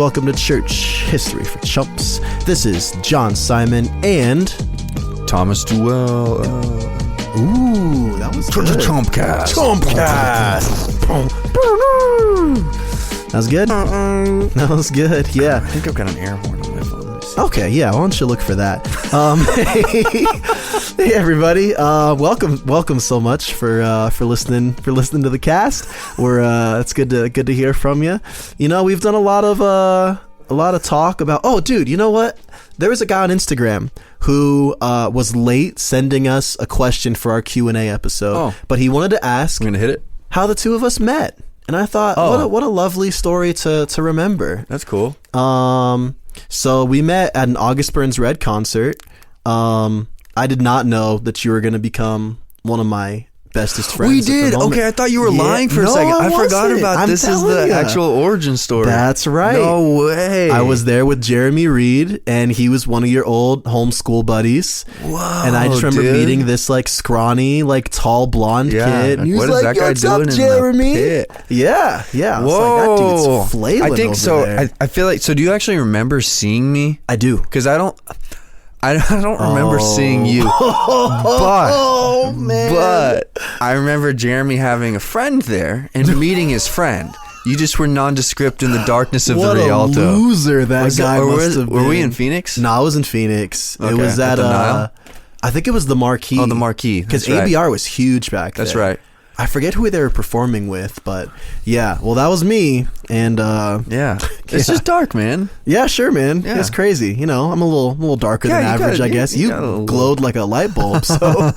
welcome to Church History for Chumps. This is John Simon and Thomas Duell. Ooh, that was good. Chumpcast. That was good? That was good, yeah. I think I've got an air horn on my phone. Okay, yeah, why don't you look for that? Hey everybody, welcome so much for listening to the cast. It's good to hear from you. You know, we've done a lot of talk about. Oh, dude, you know what? There was a guy on Instagram who was late sending us a question for our Q&A episode, but he wanted to ask. I'm gonna hit it. How the two of us met, and I thought, what a lovely story to remember. That's cool. So we met at an August Burns Red concert. I did not know that you were going to become one of my bestest friends. We did. Okay, I thought you were lying for a second. I forgot about this. Is the actual origin story. That's right. No way. I was there with Jeremy Reed, and he was one of your old homeschool buddies. Whoa, and I just remember meeting this like scrawny, like tall blonde kid. And he was what is that guy doing Jeremy? In the pit? Yeah. I was Whoa. like, that dude's flailing I think over so. there. I feel like. So do you actually remember seeing me? I do, because I don't remember seeing you, but I remember Jeremy having a friend there and meeting his friend. You just were nondescript in the darkness of the Rialto. What a loser that guy must have been. Were we in Phoenix? No, I was in Phoenix. Okay. It was at the Nile? I think it was the Marquee. Oh, the Marquee. Because ABR was huge back then. That's right. I forget who they were performing with, but yeah. Well, that was me, and it's just dark, man. Yeah, sure, man. Yeah. It's crazy. You know, I'm a little darker than average, I guess. You glowed like a light bulb, so.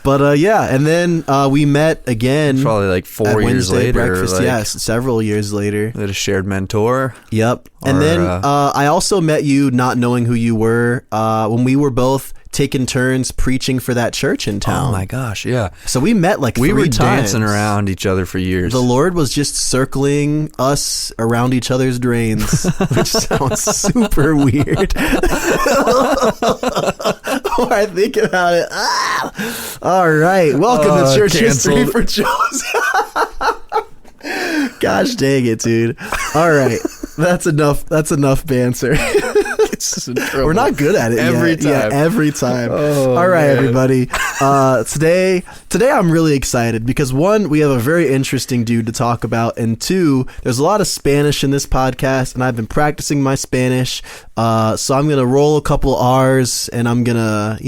But and then we met again. Probably like 4 years later. Breakfast, yes, several years later. We had a shared mentor. Yep. And then I also met you, not knowing who you were, when we were both taking turns preaching for that church in town. Oh my gosh, yeah. So we met like 3 times. We were dancing around each other for years. The Lord was just circling us around each other's drains, which sounds super weird. Or I think about it. All right. Welcome to Church History for Joes. Gosh dang it, dude. All right. That's enough banter. We're not good at it every yet. time. Yeah, every time. Oh, all right, man. everybody. Today I'm really excited because one, we have a very interesting dude to talk about, and two, there's a lot of Spanish in this podcast, and I've been practicing my Spanish. So I'm gonna roll a couple R's, and I'm gonna,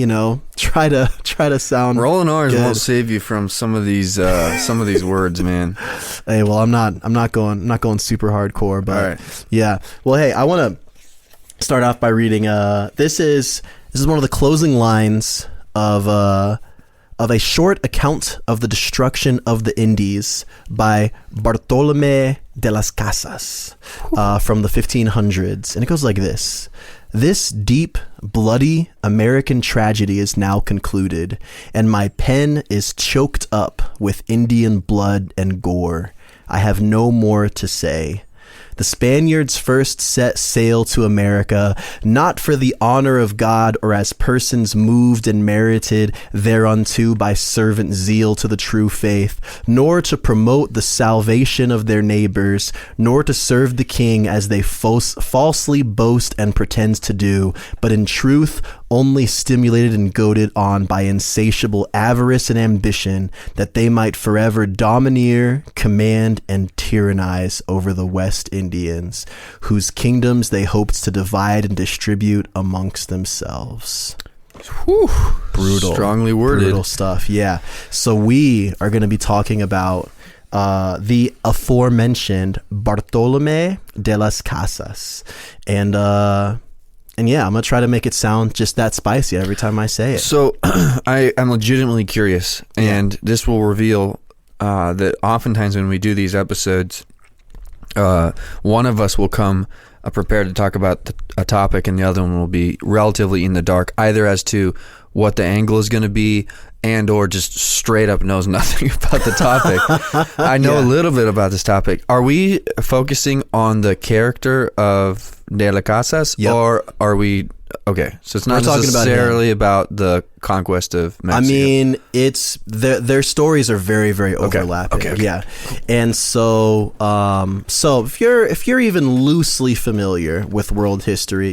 try to sound. Rolling R's good. won't save you from some of these words, man. Hey, well, I'm not going super hardcore, but right. Yeah. Well, hey, I want to start off by reading. This is one of the closing lines of a short account of the destruction of the Indies by Bartolomé de las Casas from the 1500s, and it goes like this. This deep, bloody American tragedy is now concluded, and my pen is choked up with Indian blood and gore. I have no more to say. The Spaniards first set sail to America, not for the honor of God or as persons moved and merited thereunto by servant zeal to the true faith, nor to promote the salvation of their neighbors, nor to serve the king as they falsely boast and pretend to do, but in truth only stimulated and goaded on by insatiable avarice and ambition, that they might forever domineer, command, and tyrannize over the West Indians, whose kingdoms they hoped to divide and distribute amongst themselves. Whew. Brutal. Strongly worded. Brutal stuff, yeah. So we are going to be talking about the aforementioned Bartolomé de las Casas. And yeah, I'm going to try to make it sound just that spicy every time I say it. So I'm legitimately curious, and this will reveal that oftentimes when we do these episodes, one of us will come prepared to talk about a topic, and the other one will be relatively in the dark, either as to what the angle is going to be and or just straight up knows nothing about the topic. I know a little bit about this topic. Are we focusing on the character of De las Casas, or are we Okay, so it's not We're talking about necessarily about the conquest of Mexico. I mean, it's their stories are very, very overlapping. Okay. Yeah, and so if you're even loosely familiar with world history,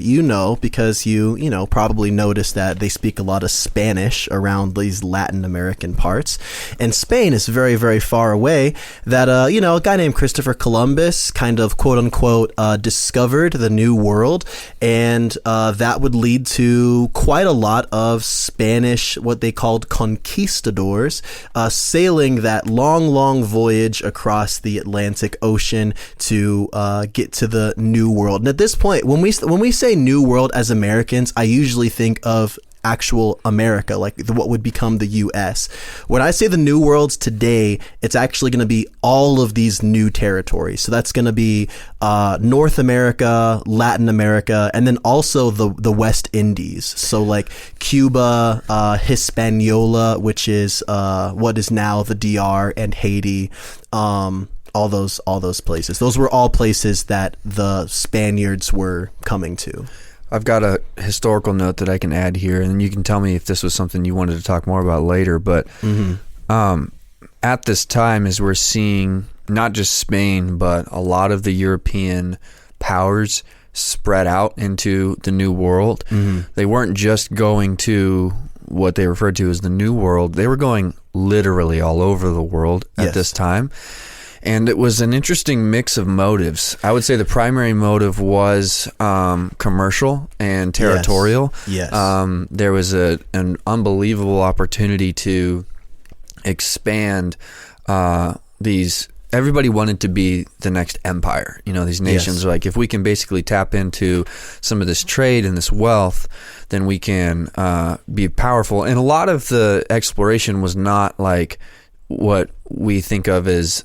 because you probably noticed that they speak a lot of Spanish around these Latin American parts, and Spain is very, very far away. That a guy named Christopher Columbus kind of quote unquote discovered the New World, and that would lead to quite a lot of Spanish, what they called conquistadors, sailing that long voyage across the Atlantic Ocean to get to the New World. And at this point, when we say New World as Americans, I usually think of actual America, like what would become the U.S. When I say the New Worlds today, it's actually going to be all of these new territories. So that's going to be North America, Latin America, and then also the West Indies. So like Cuba, Hispaniola, which is what is now the DR, and Haiti. All those places. Those were all places that the Spaniards were coming to. I've got a historical note that I can add here, and you can tell me if this was something you wanted to talk more about later. But at this time, as we're seeing not just Spain, but a lot of the European powers spread out into the New World, they weren't just going to what they referred to as the New World. They were going literally all over the world at this time. And it was an interesting mix of motives. I would say the primary motive was commercial and territorial. Yes. There was an unbelievable opportunity to expand these. Everybody wanted to be the next empire. These nations are like, if we can basically tap into some of this trade and this wealth, then we can be powerful. And a lot of the exploration was not like what we think of as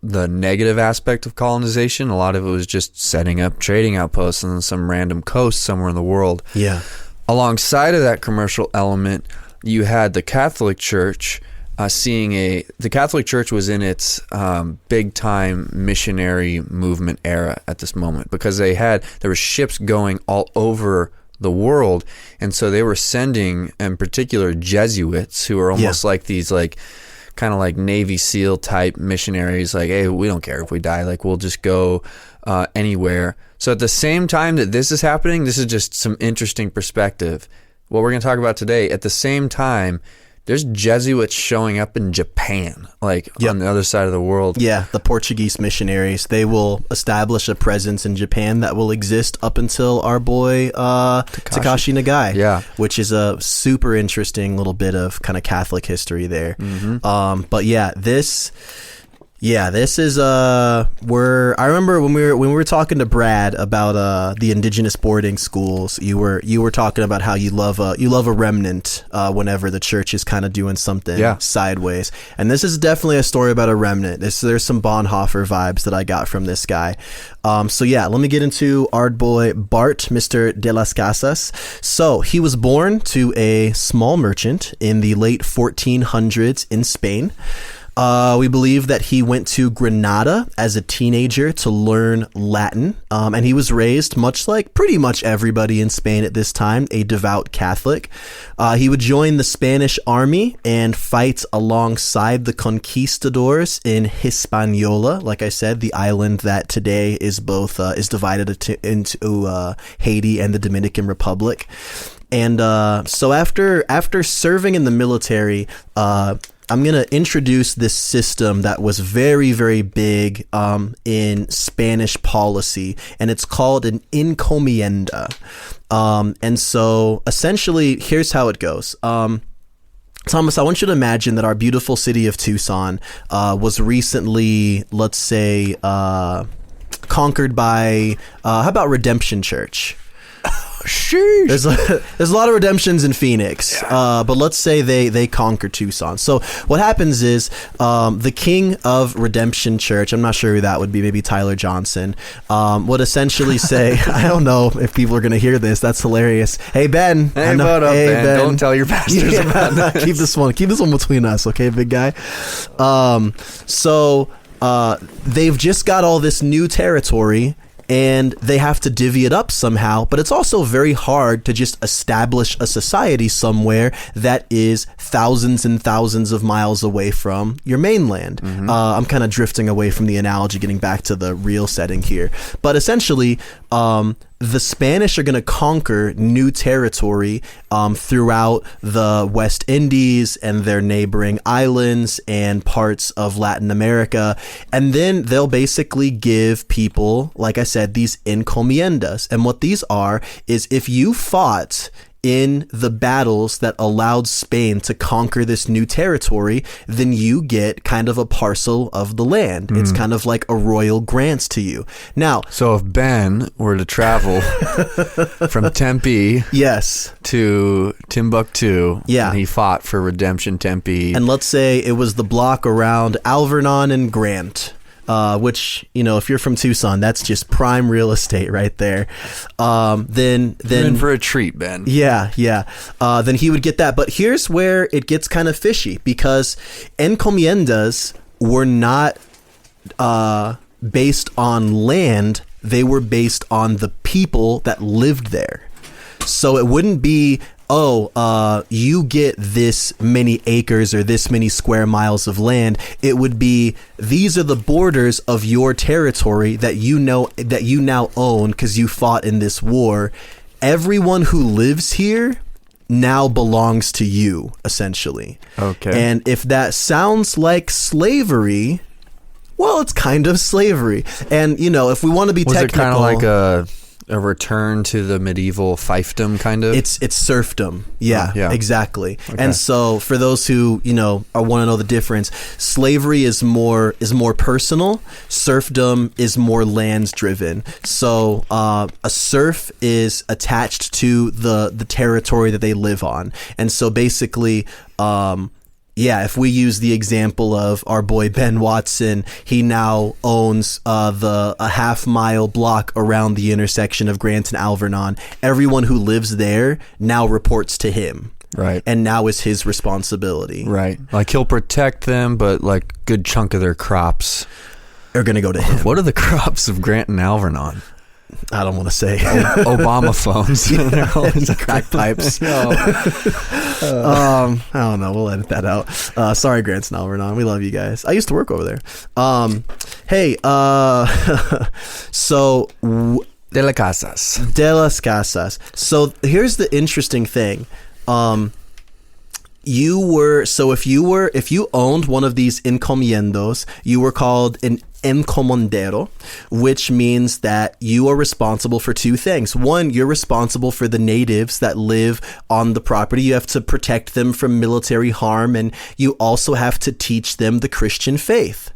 the negative aspect of colonization. A lot of it was just setting up trading outposts on some random coast somewhere in the world. Yeah. Alongside of that commercial element, you had the Catholic Church the Catholic Church was in its big time missionary movement era at this moment, because there were ships going all over the world, and so they were sending, in particular, Jesuits, who are almost like these kind of like Navy SEAL type missionaries, like, hey, we don't care if we die, like we'll just go anywhere. So at the same time that this is happening, this is just some interesting perspective. What we're going to talk about today, at the same time, there's Jesuits showing up in Japan, on the other side of the world. Yeah, the Portuguese missionaries. They will establish a presence in Japan that will exist up until our boy Takashi Nagai, which is a super interesting little bit of kind of Catholic history there. But this is I remember when we were talking to Brad about the indigenous boarding schools, you were talking about how you love a remnant whenever the church is kind of doing something sideways, and this is definitely a story about a remnant. There's some Bonhoeffer vibes that I got from this guy. Let me get into our boy Bart, Mr. de las Casas. So he was born to a small merchant in the late 1400s in Spain. We believe that he went to Granada as a teenager to learn Latin, and he was raised, much like pretty much everybody in Spain at this time, a devout Catholic. He would join the Spanish army and fight alongside the conquistadors in Hispaniola, like I said, the island that today is is divided into Haiti and the Dominican Republic. And so after serving in the military, I'm going to introduce this system that was very, very big in Spanish policy, and it's called an encomienda. And so essentially, here's how it goes. Thomas, I want you to imagine that our beautiful city of Tucson was recently, let's say, conquered by, how about Redemption Church? Sheesh. There's a lot of redemptions in Phoenix, but let's say they conquer Tucson. So what happens is the king of Redemption Church, I'm not sure who that would be, maybe Tyler Johnson, would essentially say, I don't know if people are going to hear this. That's hilarious. Hey, Ben. Hey, what up, Ben? Don't tell your pastors about this. Keep this one between us, okay, big guy? They've just got all this new territory, and they have to divvy it up somehow. But it's also very hard to just establish a society somewhere that is thousands and thousands of miles away from your mainland. I'm kind of drifting away from the analogy, getting back to the real setting here. But essentially, the Spanish are going to conquer new territory throughout the West Indies and their neighboring islands and parts of Latin America. And then they'll basically give people, like I said, these encomiendas. And what these are is if you fought in the battles that allowed Spain to conquer this new territory, then you get kind of a parcel of the land. It's kind of like a royal grant to you. Now, so if Ben were to travel from Tempe to Timbuktu, and he fought for Redemption Tempe, and let's say it was the block around Alvernon and Grant, which, you know, if you're from Tucson, that's just prime real estate right there. Then you're in for a treat, Ben. Yeah. Then he would get that. But here's where it gets kind of fishy, because encomiendas were not based on land. They were based on the people that lived there. So it wouldn't be, you get this many acres or this many square miles of land. It would be, these are the borders of your territory that you now own because you fought in this war. Everyone who lives here now belongs to you, essentially. Okay. And if that sounds like slavery, well, it's kind of slavery. And, you know, if we want to be technical, it kind of like a return to the medieval fiefdom, kind of? It's serfdom. Yeah, exactly. Okay. And so for those who, you know, want to know the difference, slavery is more personal. Serfdom is more lands driven. So a serf is attached to the territory that they live on. And so basically, if we use the example of our boy Ben Watson, he now owns a half-mile block around the intersection of Grant and Alvernon. Everyone who lives there now reports to him. Right. And now is his responsibility. Right. Like, he'll protect them, but like a good chunk of their crops are going to go to him. What are the crops of Grant and Alvernon? I don't want to say. Obama phones. Crack pipes. I don't know. We'll edit that out. Sorry, Grant and Alvernon. We love you guys. I used to work over there. So De las Casas. De las Casas. So here's the interesting thing. If you owned one of these encomiendos, you were called an encomendero, which means that you are responsible for two things. One, you're responsible for the natives that live on the property. You have to protect them from military harm, and you also have to teach them the Christian faith.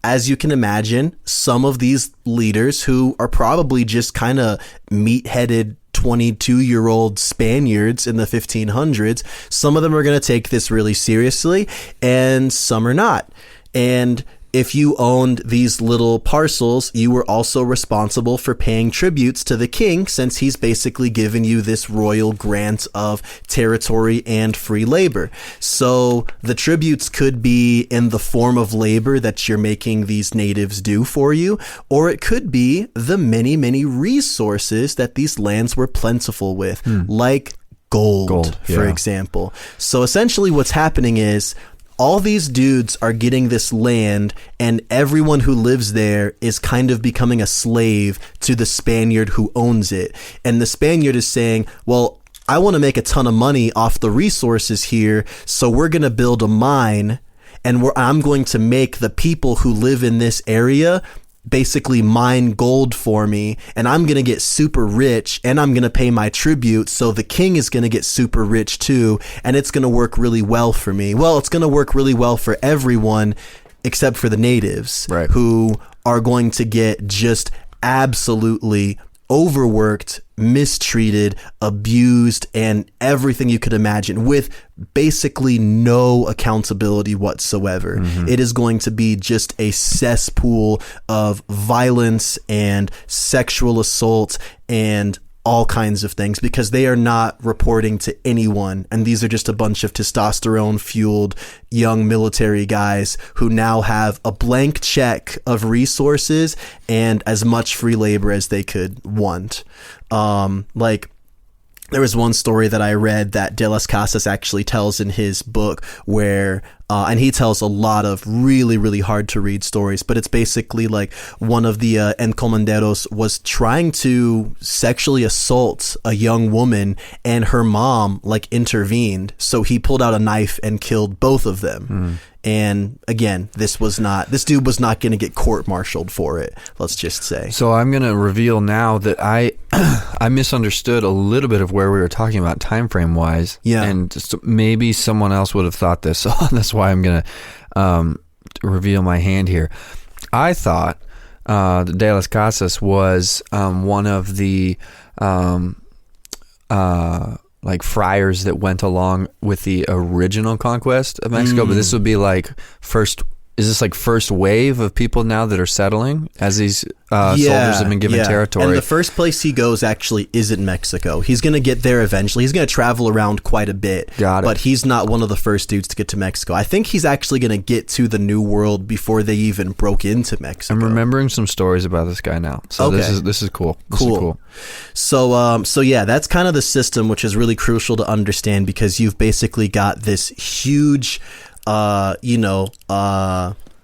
As you can imagine, some of these leaders who are probably just kind of meat-headed 22-year-old Spaniards in the 1500s, some of them are going to take this really seriously, and some are not. And if you owned these little parcels, you were also responsible for paying tributes to the king, since he's basically given you this royal grant of territory and free labor. So the tributes could be in the form of labor that you're making these natives do for you, or it could be the many, many resources that these lands were plentiful with, like gold, for example. So essentially what's happening is, all these dudes are getting this land, and everyone who lives there is kind of becoming a slave to the Spaniard who owns it. And the Spaniard is saying, well, I want to make a ton of money off the resources here, so we're going to build a mine, and I'm going to make the people who live in this area basically mine gold for me, and I'm going to get super rich, and I'm going to pay my tribute, so the king is going to get super rich too, and it's going to work really well for me. Well, it's going to work really well for everyone except for the natives, right, who are going to get just absolutely overworked, mistreated, abused, and everything you could imagine, with basically no accountability whatsoever. It is going to be just a cesspool of violence and sexual assault and all kinds of things because they are not reporting to anyone. And these are just a bunch of testosterone fueled young military guys who now have a blank check of resources and as much free labor as they could want. There was one story that I read that De las Casas actually tells in his book where, and he tells a lot of really, really hard to read stories, but it's basically like one of the encomenderos was trying to sexually assault a young woman and her mom like intervened. So he pulled out a knife and killed both of them. And again, this dude was not going to get court-martialed for it, let's just say. So I'm going to reveal now that I misunderstood a little bit of where we were talking about time frame wise. Yeah. And maybe someone else would have thought this. So that's why I'm going to reveal my hand here. I thought that De las Casas was one of the like friars that went along with the original conquest of Mexico, but this would be like first wave of people now that are settling as these soldiers have been given territory. And the first place he goes actually isn't Mexico. He's going to get there eventually. He's going to travel around quite a bit. Got it. But he's not one of the first dudes to get to Mexico. I think he's actually going to get to the New World before they even broke into Mexico. I'm remembering some stories about this guy now. So okay. This is cool. This is cool. So yeah, that's kind of the system, which is really crucial to understand because you've basically got this huge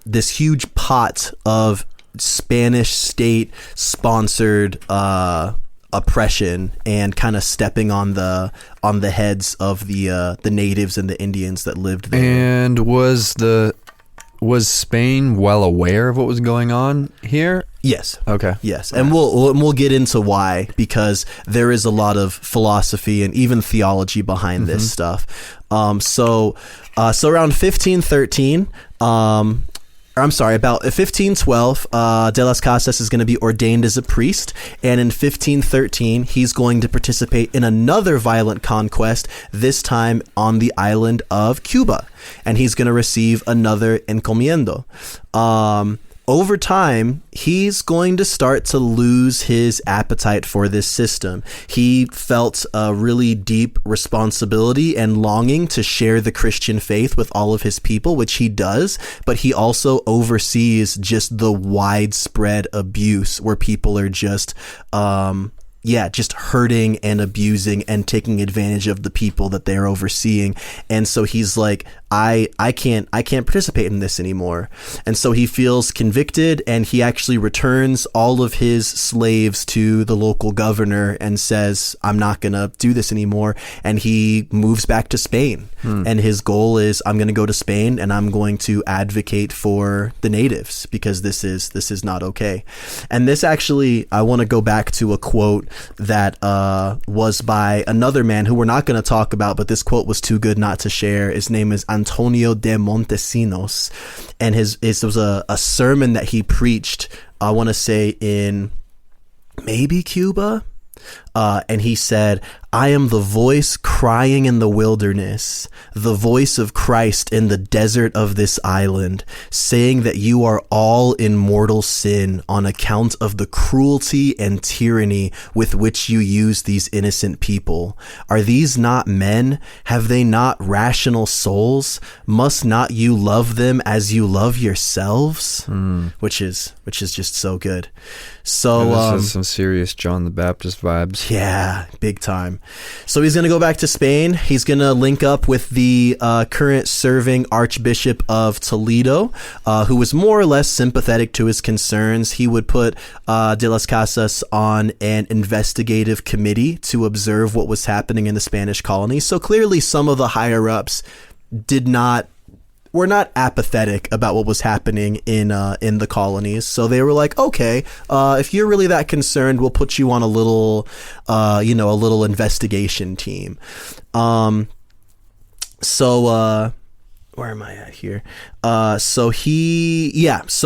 this huge pot of Spanish state sponsored oppression and kind of stepping on the heads of the natives and the Indians that lived there. And was Spain well aware of what was going on here? Yes. Okay. Yes, and we'll get into why, because there is a lot of philosophy and even theology behind this stuff. So around 1513, about 1512, De las Casas is going to be ordained as a priest, and in 1513, he's going to participate in another violent conquest, this time on the island of Cuba, and he's going to receive another encomiendo. Over time, he's going to start to lose his appetite for this system. He felt a really deep responsibility and longing to share the Christian faith with all of his people, which he does, but he also oversees just the widespread abuse where people are just hurting and abusing and taking advantage of the people that they're overseeing. And so he's like, I can't participate in this anymore. And so he feels convicted, and he actually returns all of his slaves to the local governor and says, I'm not going to do this anymore. And he moves back to Spain. And his goal is, I'm going to go to Spain and I'm going to advocate for the natives because this is not okay. And this actually, I want to go back to a quote that was by another man who we're not going to talk about, but this quote was too good not to share. His name is Antonio de Montesinos, and it was a sermon that he preached, I want to say in maybe Cuba, and he said, I am the voice crying in the wilderness, the voice of Christ in the desert of this island, saying that you are all in mortal sin on account of the cruelty and tyranny with which you use these innocent people. Are these not men? Have they not rational souls? Must not you love them as you love yourselves? Which is just so good. So this is some serious John the Baptist vibes. Yeah, big time. So he's going to go back to Spain. He's going to link up with the current serving Archbishop of Toledo, who was more or less sympathetic to his concerns. He would put De las Casas on an investigative committee to observe what was happening in the Spanish colonies. So clearly some of the higher-ups were not apathetic about what was happening in the colonies. So they were like, okay, if you're really that concerned, we'll put you on a little investigation team. So where am I at here? So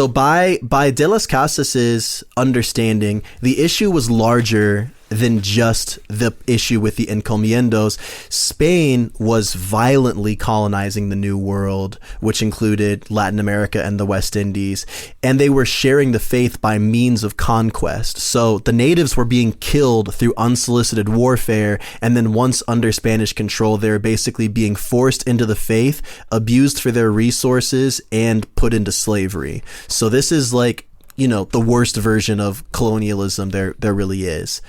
by De las Casas's understanding, the issue was larger than just the issue with the encomiendos. Spain was violently colonizing the New World, which included Latin America and the West Indies, and they were sharing the faith by means of conquest. So the natives were being killed through unsolicited warfare, and then once under Spanish control, they were basically being forced into the faith, abused for their resources, and put into slavery. So this is like, the worst version of colonialism there really is.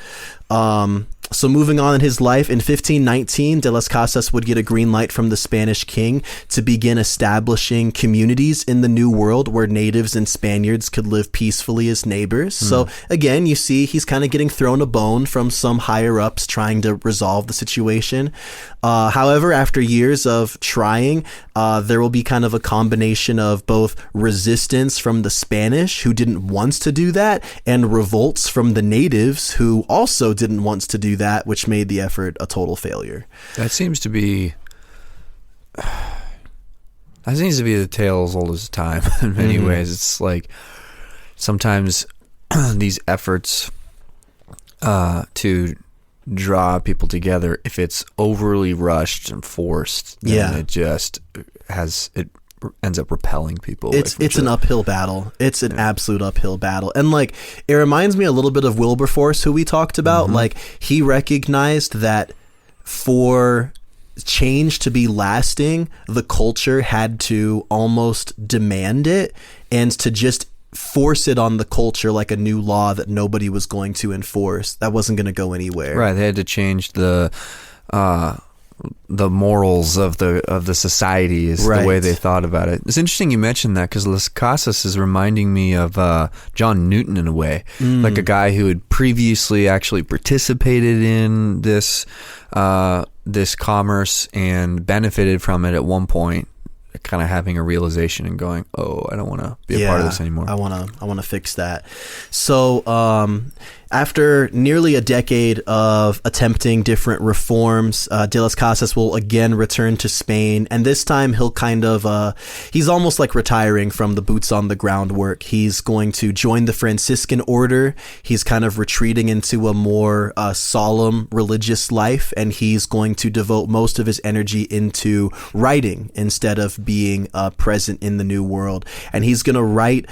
So moving on in his life, in 1519, de las Casas would get a green light from the Spanish king to begin establishing communities in the New World where natives and Spaniards could live peacefully as neighbors. So again, you see he's kind of getting thrown a bone from some higher ups trying to resolve the situation. However, after years of trying, there will be kind of a combination of both resistance from the Spanish, who didn't want to do that, and revolts from the natives, who also didn't want to do that, which made the effort a total failure. That seems to be the tale as old as time in many ways. It's like sometimes these efforts to draw people together, if it's overly rushed and forced, then it ends up repelling people. It's an uphill battle. It's an absolute uphill battle. And like, it reminds me a little bit of Wilberforce, who we talked about. Like, he recognized that for change to be lasting, the culture had to almost demand it, and to just force it on the culture like a new law that nobody was going to enforce. That wasn't going to go anywhere. Right. They had to change the morals of the society is the way they thought about it. It's interesting you mentioned that, because Las Casas is reminding me of John Newton in a way, like a guy who had previously actually participated in this commerce and benefited from it at one point, kind of having a realization and going, I don't want to be a part of this anymore. I want to fix that. So after nearly a decade of attempting different reforms, de las Casas will again return to Spain, and this time he'll kind of he's almost like retiring from the boots on the ground work. He's going to join the Franciscan order. He's kind of retreating into a more solemn religious life, and he's going to devote most of his energy into writing instead of being present in the New World. And he's going to write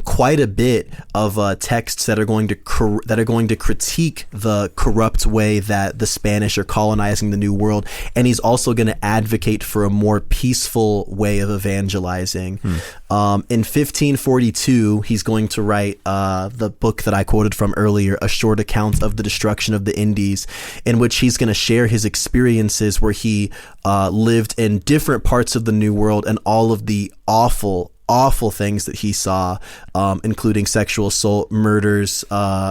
quite a bit of texts that are going to critique the corrupt way that the Spanish are colonizing the New World, and he's also going to advocate for a more peaceful way of evangelizing. In 1542, he's going to write the book that I quoted from earlier, A Short Account of the Destruction of the Indies, in which he's going to share his experiences where he lived in different parts of the New World and all of the awful things that he saw, including sexual assault, murders,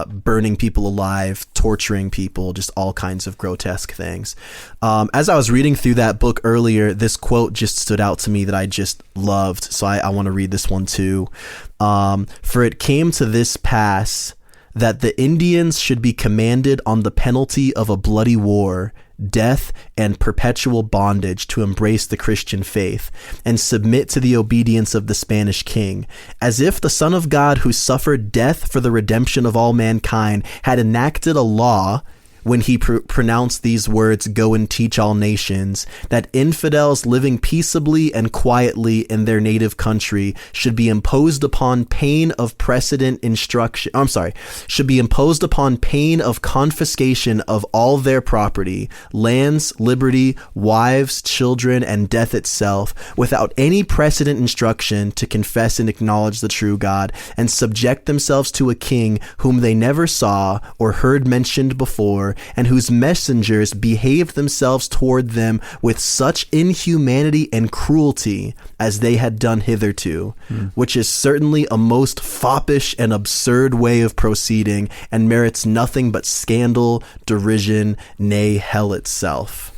burning people alive, torturing people, just all kinds of grotesque things. As I was reading through that book earlier, this quote just stood out to me that I just loved, so I want to read this one too. For it came to this pass that the Indians should be commanded on the penalty of a bloody war, death, and perpetual bondage to embrace the Christian faith and submit to the obedience of the Spanish king, as if the Son of God, who suffered death for the redemption of all mankind, had enacted a law when he pronounced these words, "Go and teach all nations," that infidels living peaceably and quietly in their native country should be imposed upon pain of should be imposed upon pain of confiscation of all their property, lands, liberty, wives, children, and death itself, without any precedent instruction to confess and acknowledge the true God, and subject themselves to a king whom they never saw or heard mentioned before, and whose messengers behaved themselves toward them with such inhumanity and cruelty as they had done hitherto, which is certainly a most foppish and absurd way of proceeding, and merits nothing but scandal, derision, nay, hell itself.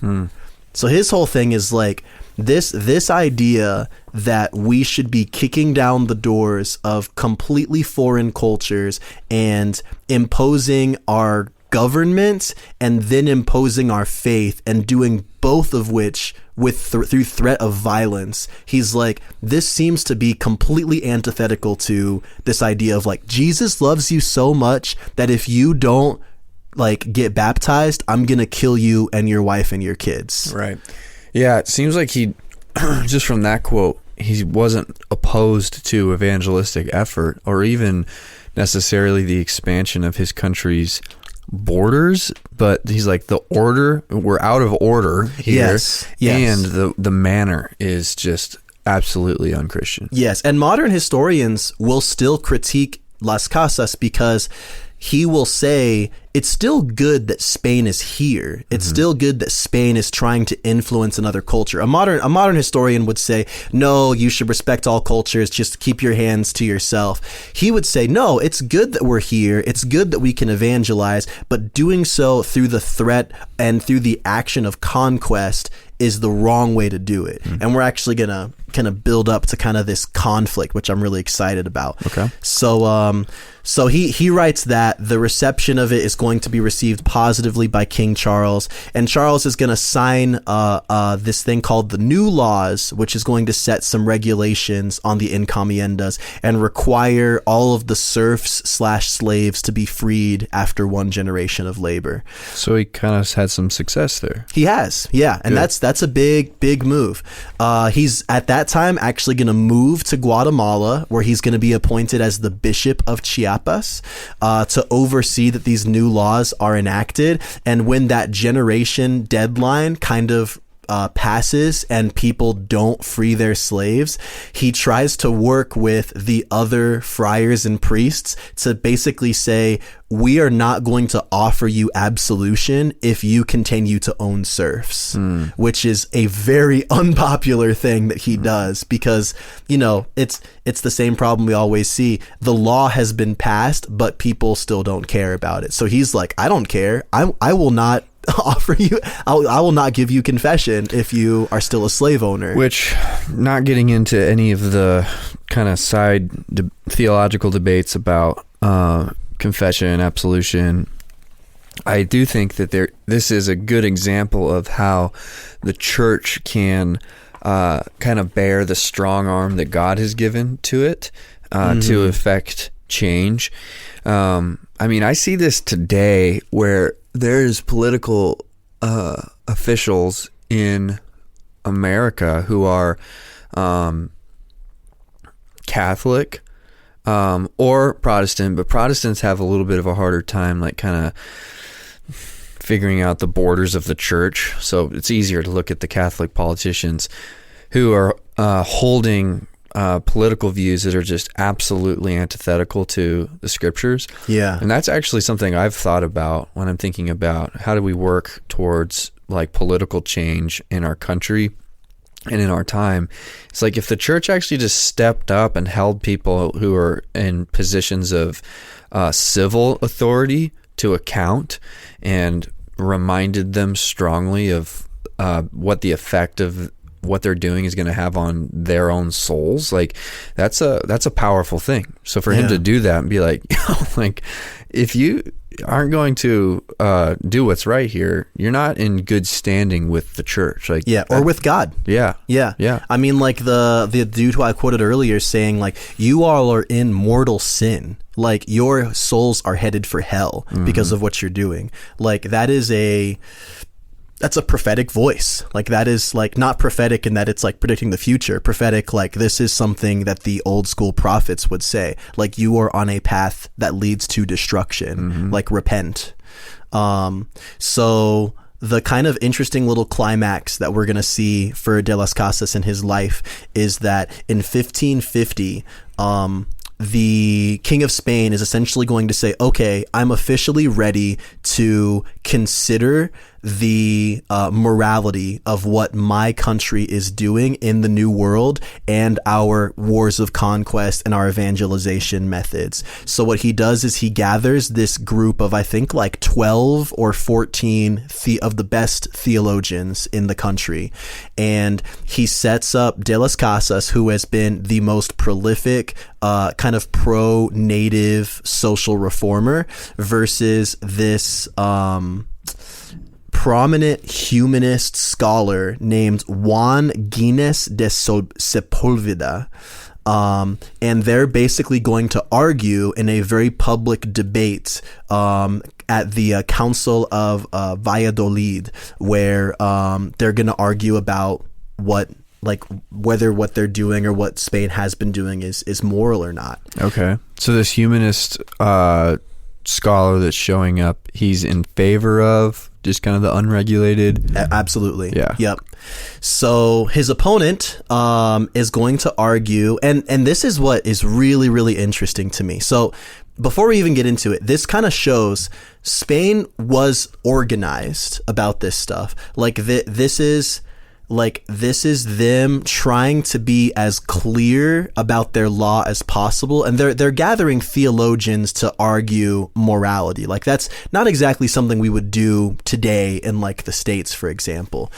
So his whole thing is like this idea that we should be kicking down the doors of completely foreign cultures and imposing our government and then imposing our faith, and doing both of which through threat of violence. He's like, this seems to be completely antithetical to this idea of like, Jesus loves you so much that if you don't like get baptized, I'm going to kill you and your wife and your kids. Right. Yeah, it seems like he, just from that quote, he wasn't opposed to evangelistic effort or even necessarily the expansion of his country's borders, but he's like, we're out of order here. Yes. And the manner is just absolutely unchristian. Yes, and modern historians will still critique Las Casas because he will say it's still good that Spain is here. It's still good that Spain is trying to influence another culture. A modern historian would say, no, you should respect all cultures. Just keep your hands to yourself. He would say, no, it's good that we're here. It's good that we can evangelize, but doing so through the threat and through the action of conquest is the wrong way to do it. And we're actually going to kind of build up to kind of this conflict, which I'm really excited about. Okay. So he writes that the reception of it is going to be received positively by King Charles, and Charles is going to sign this thing called the New Laws, which is going to set some regulations on the encomiendas and require all of the serfs/slaves to be freed after one generation of labor. So he kind of had some success there. He has, yeah, and Good. that's a big move. He's at that time actually going to move to Guatemala, where he's going to be appointed as the Bishop of Chiapas to oversee that these new laws are enacted. And when that generation deadline kind of passes and people don't free their slaves, he tries to work with the other friars and priests to basically say, we are not going to offer you absolution if you continue to own serfs, which is a very unpopular thing that he does, because, you know, it's the same problem we always see. The law has been passed, but people still don't care about it. So he's like, I don't care. I will not offer you, I will not give you confession if you are still a slave owner. Which, not getting into any of the kind of side theological debates about confession and absolution, I do think that this is a good example of how the church can kind of bear the strong arm that God has given to it to effect change. I mean, I see this today where there's political officials in America who are Catholic or Protestant, but Protestants have a little bit of a harder time, like kind of figuring out the borders of the church. So it's easier to look at the Catholic politicians who are holding political views that are just absolutely antithetical to the scriptures. Yeah. And that's actually something I've thought about when I'm thinking about how do we work towards like political change in our country and in our time. It's like if the church actually just stepped up and held people who are in positions of civil authority to account and reminded them strongly of what the effect of what they're doing is going to have on their own souls, like that's a powerful thing. So for him to do that and be like, like if you aren't going to do what's right here, you're not in good standing with the church, like or with God. Yeah. I mean, like the dude who I quoted earlier saying, like, you all are in mortal sin. Like, your souls are headed for hell because of what you're doing. Like, that's a prophetic voice. Like, that is like not prophetic in that it's like predicting the future. Prophetic, like this is something that the old school prophets would say. Like, you are on a path that leads to destruction. Like, repent. So the kind of interesting little climax that we're going to see for De las Casas in his life is that in 1550, the King of Spain is essentially going to say, okay, I'm officially ready to consider the morality of what my country is doing in the New World and our wars of conquest and our evangelization methods. So what he does is he gathers this group of, I think, like 12 or 14 of the best theologians in the country. And he sets up De las Casas, who has been the most prolific kind of pro-native social reformer, versus this prominent humanist scholar named Juan Gines de Sepulveda. And they're basically going to argue in a very public debate at the Council of Valladolid, where they're going to argue about whether what they're doing or what Spain has been doing is moral or not. Okay. So this humanist scholar that's showing up, he's in favor of just kind of the unregulated. Absolutely. Yeah. Yep. So his opponent is going to argue, and this is what is really, really interesting to me. So before we even get into it, this kind of shows Spain was organized about this stuff. This is them trying to be as clear about their law as possible, and they're gathering theologians to argue morality. Like, that's not exactly something we would do today in like the States, for example.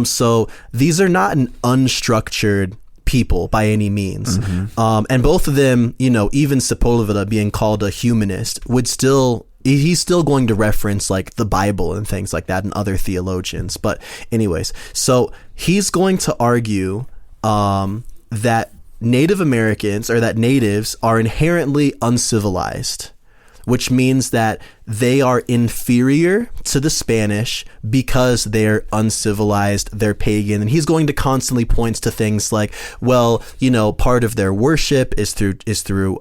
So these are not an unstructured people by any means. And both of them, even Sepulveda being called a humanist he's still going to reference like the Bible and things like that and other theologians. But anyways, so he's going to argue that Native Americans, or that natives, are inherently uncivilized, which means that they are inferior to the Spanish because they're uncivilized, they're pagan. And he's going to constantly point to things like, well, part of their worship is through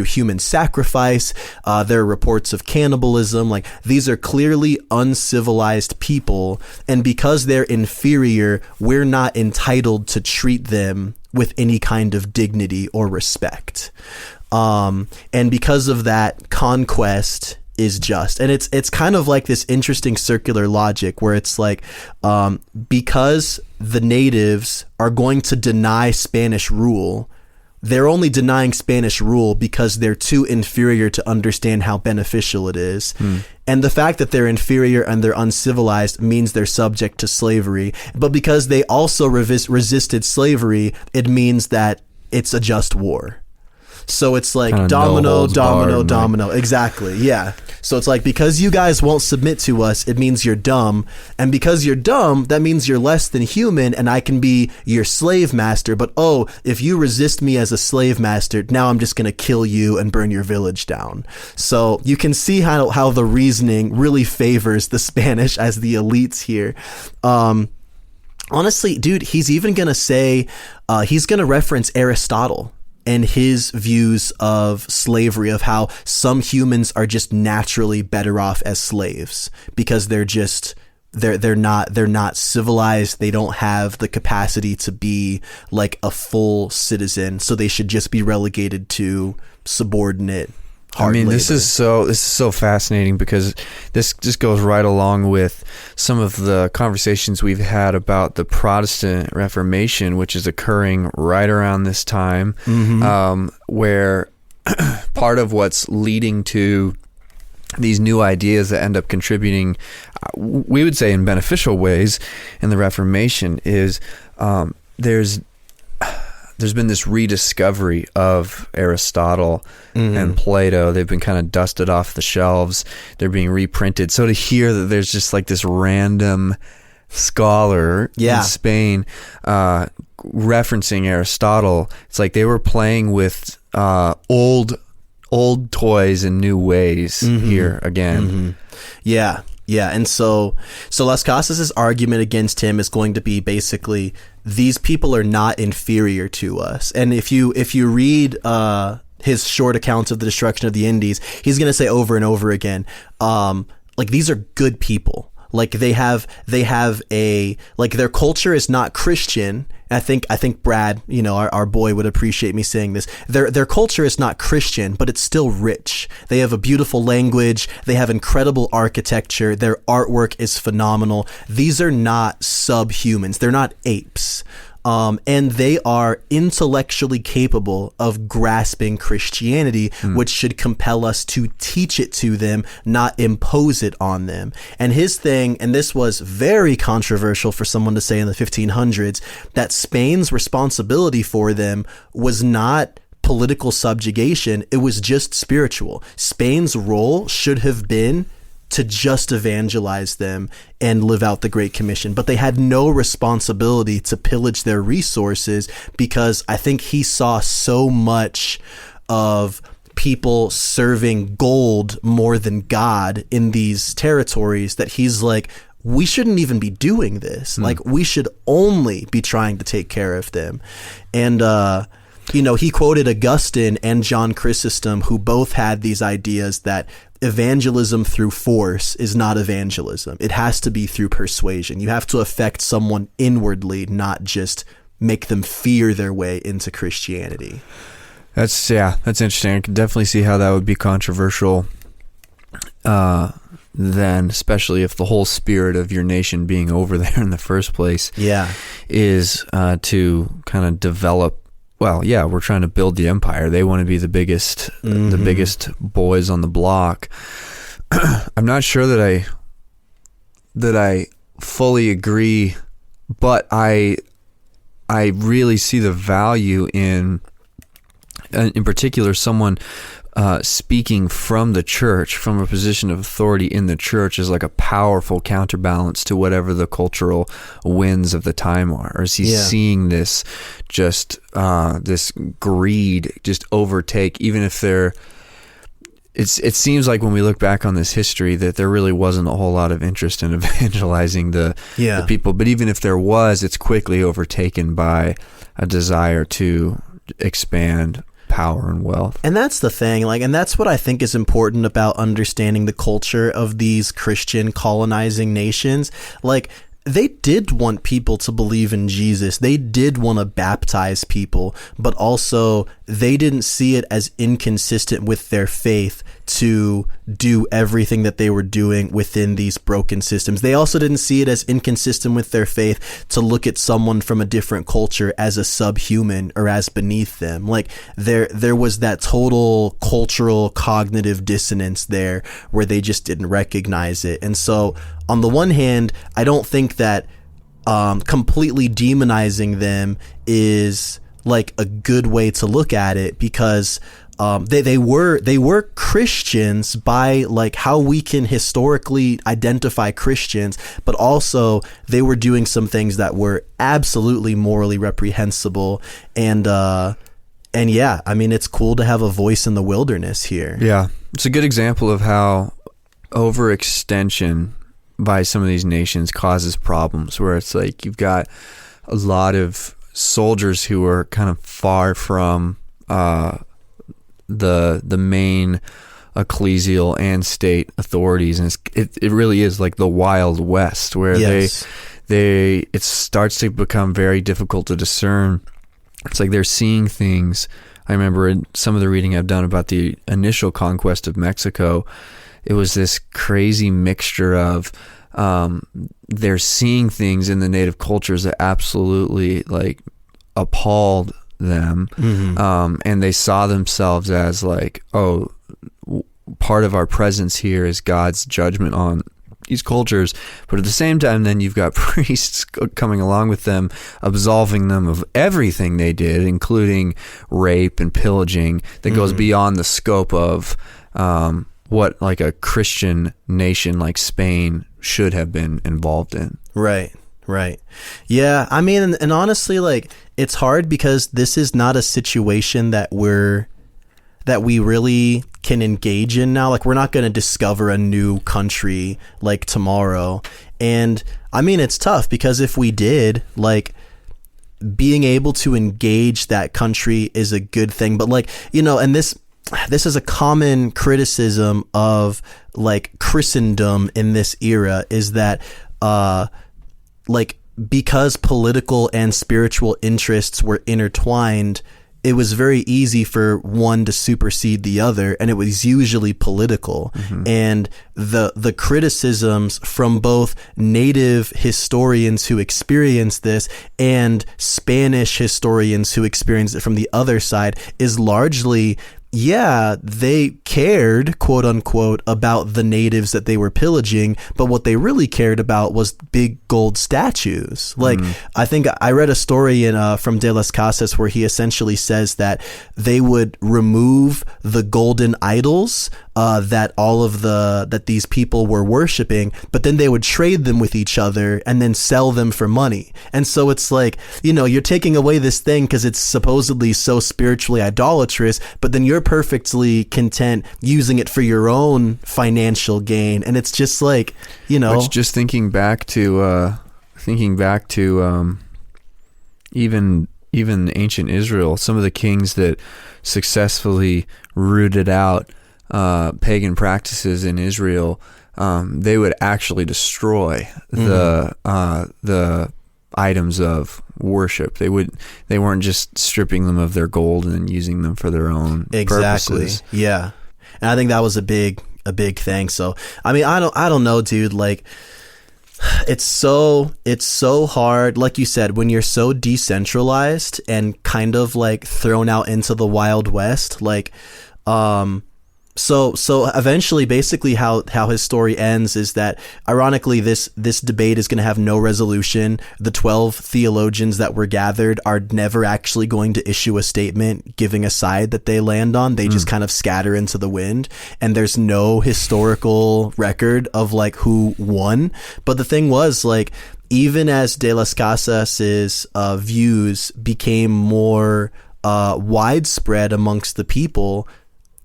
human sacrifice. There are reports of cannibalism. Like, these are clearly uncivilized people, and because they're inferior, we're not entitled to treat them with any kind of dignity or respect. And because of that, conquest is just. And it's kind of like this interesting circular logic where it's like, because the natives are going to deny Spanish rule, they're only denying Spanish rule because they're too inferior to understand how beneficial it is. And the fact that they're inferior and they're uncivilized means they're subject to slavery. But because they also resisted slavery, it means that it's a just war. So it's like Kinda domino. Exactly. Yeah. So it's like, because you guys won't submit to us, it means you're dumb. And because you're dumb, that means you're less than human, and I can be your slave master. But if you resist me as a slave master, now I'm just going to kill you and burn your village down. So you can see how the reasoning really favors the Spanish as the elites here. Honestly, dude, he's even going to say, he's going to reference Aristotle and his views of slavery, of how some humans are just naturally better off as slaves because they're not civilized. They don't have the capacity to be like a full citizen, so they should just be relegated to subordinate hard labor. This is so fascinating, because this just goes right along with some of the conversations we've had about the Protestant Reformation, which is occurring right around this time, where part of what's leading to these new ideas that end up contributing, we would say in beneficial ways, in the Reformation is there's been this rediscovery of Aristotle and Plato. They've been kind of dusted off the shelves. They're being reprinted. So to hear that there's just like this random scholar in Spain referencing Aristotle, it's like they were playing with old toys in new ways here again. Yeah. And so Las Casas' argument against him is going to be basically, these people are not inferior to us. And if you read his short accounts of the destruction of the Indies, he's going to say over and over again, like, these are good people. Like, they have their culture is not Christian. I think Brad, our boy, would appreciate me saying this. Their culture is not Christian, but it's still rich. They have a beautiful language. They have incredible architecture. Their artwork is phenomenal. These are not subhumans. They're not apes. And they are intellectually capable of grasping Christianity, which should compel us to teach it to them, not impose it on them. And his thing, and this was very controversial for someone to say in the 1500s, that Spain's responsibility for them was not political subjugation, it was just spiritual. Spain's role should have been to just evangelize them and live out the Great Commission, but they had no responsibility to pillage their resources, because I think he saw so much of people serving gold more than God in these territories that he's like, we shouldn't even be doing this. Like, we should only be trying to take care of them. And, he quoted Augustine and John Chrysostom, who both had these ideas that evangelism through force is not evangelism. It has to be through persuasion. You have to affect someone inwardly, not just make them fear their way into Christianity. That's interesting. I can definitely see how that would be controversial then, especially if the whole spirit of your nation being over there in the first place is to kind of develop. Well, yeah, we're trying to build the empire. They want to be the biggest boys on the block. I'm not sure that I fully agree, but I really see the value in particular someone speaking from the church, from a position of authority in the church, is like a powerful counterbalance to whatever the cultural winds of the time are. Or is he seeing this just this greed just overtake, even if it seems like when we look back on this history that there really wasn't a whole lot of interest in evangelizing the people. But even if there was, it's quickly overtaken by a desire to expand power and wealth. And that's the thing, and that's what I think is important about understanding the culture of these Christian colonizing nations. They did want people to believe in Jesus. They did want to baptize people, but also they didn't see it as inconsistent with their faith to do everything that they were doing within these broken systems. They also didn't see it as inconsistent with their faith to look at someone from a different culture as a subhuman or as beneath them. There was that total cultural cognitive dissonance there where they just didn't recognize it. And so on the one hand, I don't think that completely demonizing them is a good way to look at it, because they were Christians by how we can historically identify Christians, but also they were doing some things that were absolutely morally reprehensible. And yeah, I mean, it's cool to have a voice in the wilderness here. Yeah, it's a good example of how overextension by some of these nations causes problems, where it's you've got a lot of soldiers who are kind of far from the main ecclesial and state authorities, and it really is like the Wild West, where it starts to become very difficult to discern. It's they're seeing things. I remember in some of the reading I've done about the initial conquest of Mexico, it was this crazy mixture of they're seeing things in the native cultures that absolutely appalled them, and they saw themselves as part of our presence here is God's judgment on these cultures. But at the same time, then you've got priests coming along with them, absolving them of everything they did, including rape and pillaging, that goes beyond the scope of what a Christian nation like Spain should have been involved in. Right. Yeah, I mean, and honestly, it's hard because this is not a situation that we really can engage in now. We're not going to discover a new country tomorrow. And I mean, it's tough because if we did, being able to engage that country is a good thing. But and this is a common criticism of Christendom in this era, is that because political and spiritual interests were intertwined, it was very easy for one to supersede the other, and it was usually political. And the criticisms from both native historians who experienced this and Spanish historians who experienced it from the other side is largely, they cared, quote unquote, about the natives that they were pillaging, but what they really cared about was big gold statues. I think I read a story from De las Casas where he essentially says that they would remove the golden idols that that these people were worshiping, but then they would trade them with each other and then sell them for money. And so it's like, you're taking away this thing because it's supposedly so spiritually idolatrous, but then you're perfectly content using it for your own financial gain. And it's just like, Which, just thinking back to even ancient Israel, some of the kings that successfully rooted out pagan practices in Israel, they would actually destroy the items of worship. They weren't just stripping them of their gold and using them for their own purposes. Yeah. And I think that was a big thing. So I mean, I don't know, dude. Like, it's so hard, like you said, when you're so decentralized and kind of like thrown out into the Wild West. Like, so eventually, basically how his story ends is that, ironically, this debate is going to have no resolution. The 12 theologians that were gathered are never actually going to issue a statement giving a side that they land on. They just kind of scatter into the wind, and there's no historical record of like who won. But the thing was, like, even as De las Casas's views became more widespread amongst the people,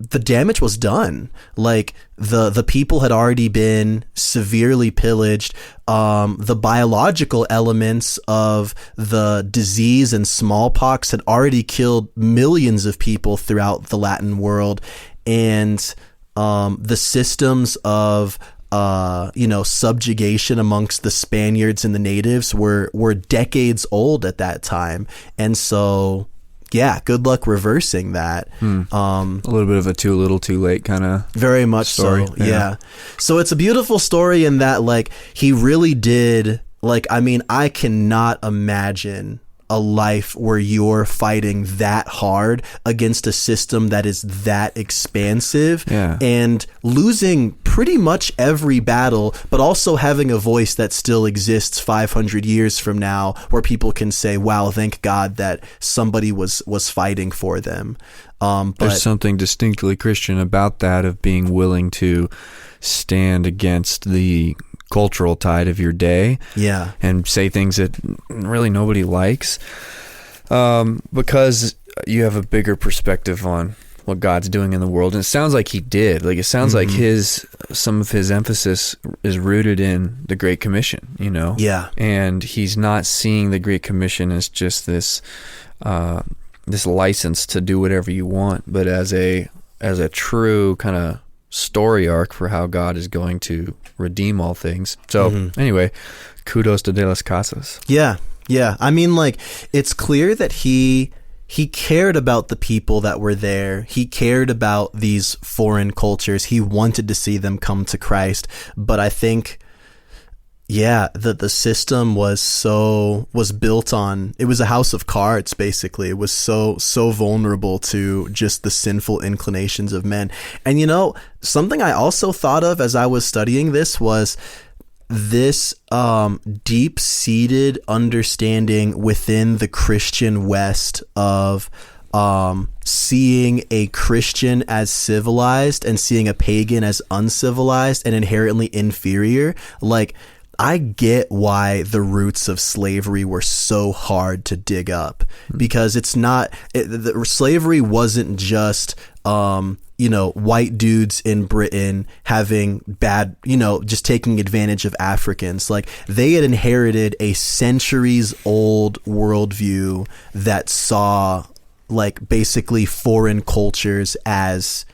the damage was done. Like, the people had already been severely pillaged. The biological elements of the disease and smallpox had already killed millions of people throughout the Latin world. And the systems of subjugation amongst the Spaniards and the natives were decades old at that time. And so, yeah, good luck reversing that. A little bit of a too little too late kind of very much story. So. Yeah. So it's a beautiful story in that, like, he really did, like, I mean, I cannot imagine a life where you're fighting that hard against a system that is that expansive and losing pretty much every battle, but also having a voice that still exists 500 years from now, where people can say, wow, thank God that somebody was fighting for them. But there's something distinctly Christian about that, of being willing to stand against the cultural tide of your day, and say things that really nobody likes, because you have a bigger perspective on what God's doing in the world. And it sounds like he did. Like, it sounds like some of his emphasis is rooted in the Great Commission, and he's not seeing the Great Commission as just this license to do whatever you want, but as a true kind of story arc for how God is going to redeem all things. So anyway, kudos to De las Casas. Yeah. I mean, like, it's clear that he cared about the people that were there. He cared about these foreign cultures. He wanted to see them come to Christ. But I think, that the system was built on, it was a house of cards, basically. It was so vulnerable to just the sinful inclinations of men. And something I also thought of as I was studying this was this deep-seated understanding within the Christian West of seeing a Christian as civilized and seeing a pagan as uncivilized and inherently inferior. Like, I get why the roots of slavery were so hard to dig up, because slavery wasn't just, white dudes in Britain having bad, just taking advantage of Africans. Like, they had inherited a centuries old worldview that saw, like, basically foreign cultures as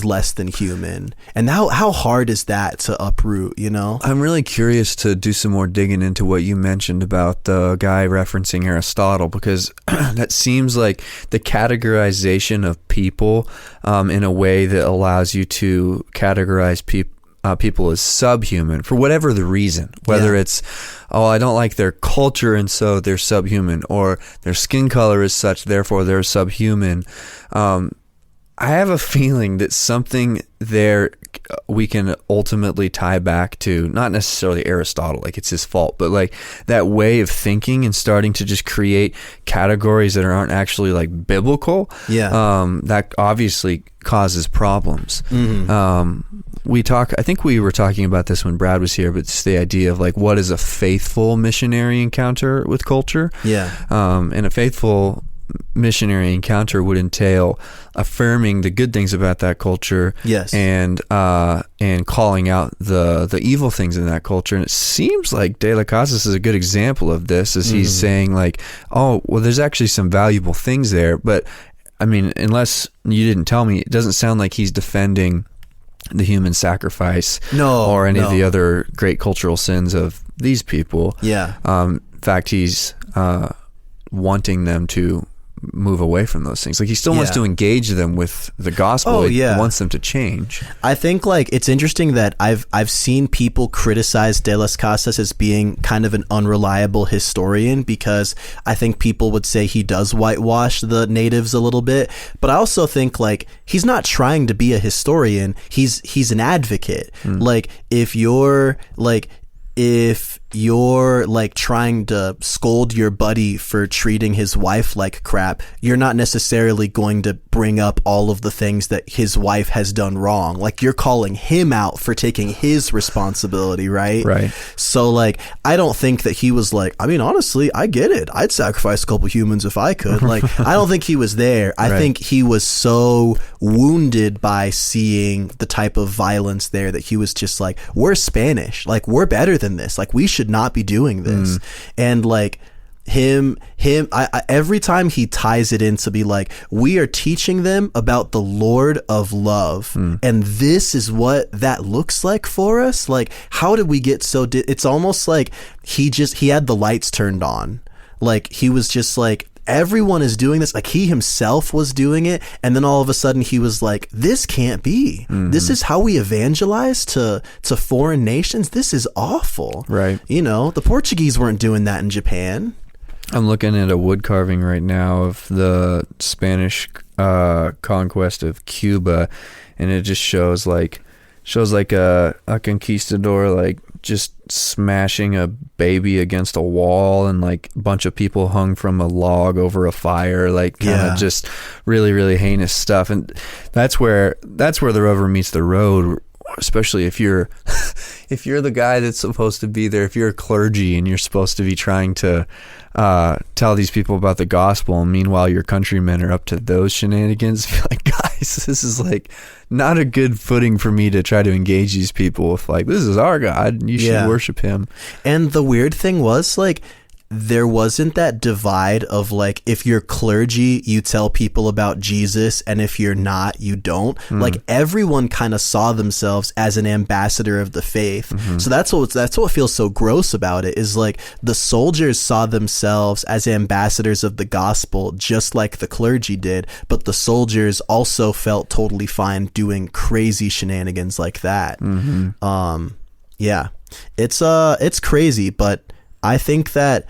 less than human. And how hard is that to uproot, I'm really curious to do some more digging into what you mentioned about the guy referencing Aristotle, because that seems like the categorization of people in a way that allows you to categorize people as subhuman for whatever the reason, whether it's, I don't like their culture and so they're subhuman, or their skin color is such, therefore they're subhuman. I have a feeling that something there we can ultimately tie back to not necessarily Aristotle, like it's his fault, but like that way of thinking and starting to just create categories that aren't actually like biblical. That obviously causes problems. I think we were talking about this when Brad was here, but it's the idea of like, what is a faithful missionary encounter with culture? And a faithful missionary encounter would entail affirming the good things about that culture, and calling out the evil things in that culture. And it seems like De Las Casas is a good example of this, as he's saying like, oh, well, there's actually some valuable things there, but I mean, unless you didn't tell me, it doesn't sound like he's defending the human sacrifice or any of the other great cultural sins of these people. In fact, he's wanting them to move away from those things. Like he still wants to engage them with the gospel. He wants them to change. I think like it's interesting that I've seen people criticize De Las Casas as being kind of an unreliable historian, because I think people would say he does whitewash the natives a little bit. But I also think like he's not trying to be a historian. He's an advocate. Like if you're like trying to scold your buddy for treating his wife like crap, you're not necessarily going to bring up all of the things that his wife has done wrong. Like you're calling him out for taking his responsibility, right? So like I don't think that he was like, I mean, honestly, I get it, I'd sacrifice a couple humans if I could. Like I don't think he was there. I think he was so wounded by seeing the type of violence there that he was just like, we're Spanish, like we're better than this, like we should not be doing this. And like I every time he ties it in to be like, we are teaching them about the Lord of love, and this is what that looks like for us. Like how did we get so it's almost like he had the lights turned on. Like he was just like, everyone is doing this. Like he himself was doing it, and then all of a sudden he was like, this can't be. This is how we evangelize to foreign nations. This is awful. You know, the Portuguese weren't doing that in Japan. I'm looking at a wood carving right now of the Spanish conquest of Cuba, and it just shows like a conquistador like just smashing a baby against a wall, and like a bunch of people hung from a log over a fire, like kind of just really, really heinous stuff. And that's where the rubber meets the road, especially if you're the guy that's supposed to be there, if you're a clergy and you're supposed to be trying to tell these people about the gospel, and meanwhile your countrymen are up to those shenanigans. Be like, guys, this is like not a good footing for me to try to engage these people with, like, this is our God, you should worship him. And the weird thing was, like, there wasn't that divide of like, if you're clergy, you tell people about Jesus, and if you're not, you don't. Like everyone kind of saw themselves as an ambassador of the faith. So that's what feels so gross about it, is like the soldiers saw themselves as ambassadors of the gospel, just like the clergy did, but the soldiers also felt totally fine doing crazy shenanigans like that. It's crazy, but I think that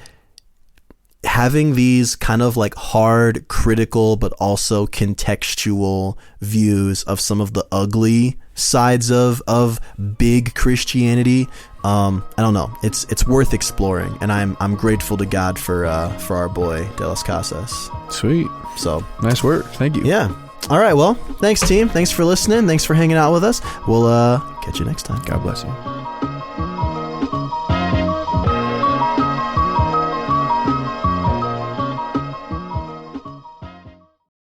having these kind of like hard, critical, but also contextual views of some of the ugly sides of big Christianity, I don't know, it's worth exploring, and I'm grateful to God for our boy De Las Casas. Sweet. So nice work. Thank you. Yeah. All right. Well, thanks, team. Thanks for listening. Thanks for hanging out with us. We'll catch you next time. God bless you.